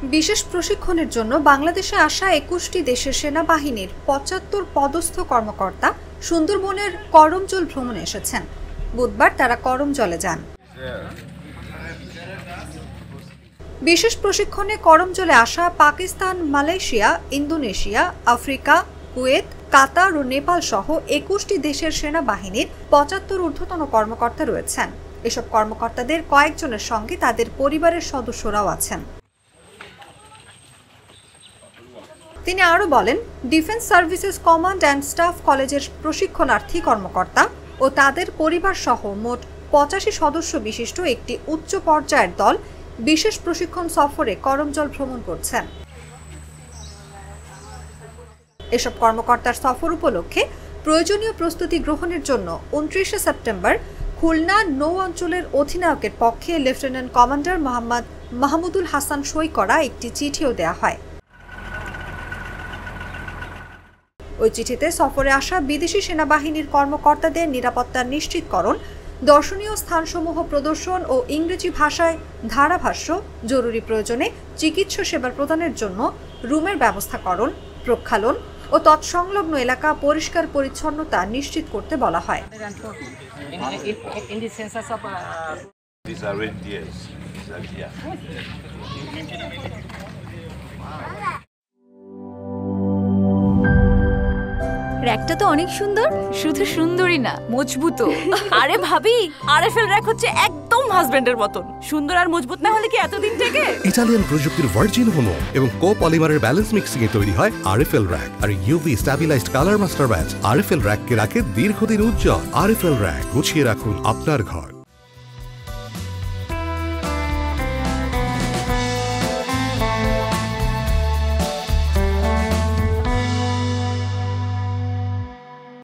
বিশেষ প্রশিক্ষণের জন্য বাংলাদেশে আসা ২১টি দেশের সেনাবাহিনীর ৭৫ পদস্থ কর্মকর্তা সুন্দরবনের করমজল ভ্রমণে এসেছেন। বুধবার তারা করমজলে যান। বিশেষ প্রশিক্ষণে করমজলে আসা Pakistan, Malaysia, Indonesia, Africa, Kuwait, Qatar ও নেপাল সহ ২১টি দেশের সেনাবাহিনীর ৭৫ ঊর্ধ্বতন কর্মকর্তা রয়েছেন। এসব কর্মকর্তাদের কয়েকজনের সঙ্গে তাদের পরিবারের সদস্যরাও আছেন। তিনি আরও বলেন, defence services command and staff কলেজের প্রশিক্ষণার্থী কর্মকর্তা ও তাদের পরিবার সহ মোট ৮৫ সদস্য বিশিষ্ট একটি উচ্চ পর্যায়ের দল বিশেষ প্রশিক্ষণ সফরে করমজল ভ্রমণ করছেন। এসব কর্মকর্তার সফর উপলক্ষে প্রয়োজনীয় প্রস্তুতি গ্রহণের জন্য ২৯ সেপ্টেম্বর খুলনা নৌ অঞ্চলের অধিনায়কের পক্ষে লেফটেন্যান্ট কমান্ডার মোহাম্মদ মাহমুদুল হাসান সই করা একটি চিঠিও দেয়া হয়। ওই চিঠিতে সফরে আসা বিদেশি সেনাবাহিনীর কর্মকর্তাদের নিরাপত্তা নিশ্চিতকরণ, দর্শনীয় স্থানসমূহ প্রদর্শন ও ইংরেজি ভাষায় ধারাভাষ্য, জরুরি প্রয়োজনে চিকিৎসা সেবা প্রদানের জন্য রুমের ব্যবস্থাকরণ, প্রক্ষালন ও তৎসংলগ্ন এলাকা পরিষ্কার পরিচ্ছন্নতা নিশ্চিত করতে বলা হয়। র‍্যাকটা তো অনেক সুন্দর। শুধু সুন্দরই না, মজবুতও। আরে ভাবি, আরএফএল র‍্যাক হচ্ছে একদম হাজবেন্ডের মতন। সুন্দর আর মজবুত না হলে কি এতদিন থেকে? ইতালিয়ান প্রযুক্তির ভার্জিন হোমো এবং কোপলিমারের ব্যালেন্স মিক্সিং এ তৈরি হয় আরএফএল র‍্যাক। আর UV stabilised colour master batch RFL র‍্যাককে রাখে দীর্ঘদিন উজ্জ্বল। আরএফএল র‍্যাক, গুছিয়ে রাখুন আপনার ঘর।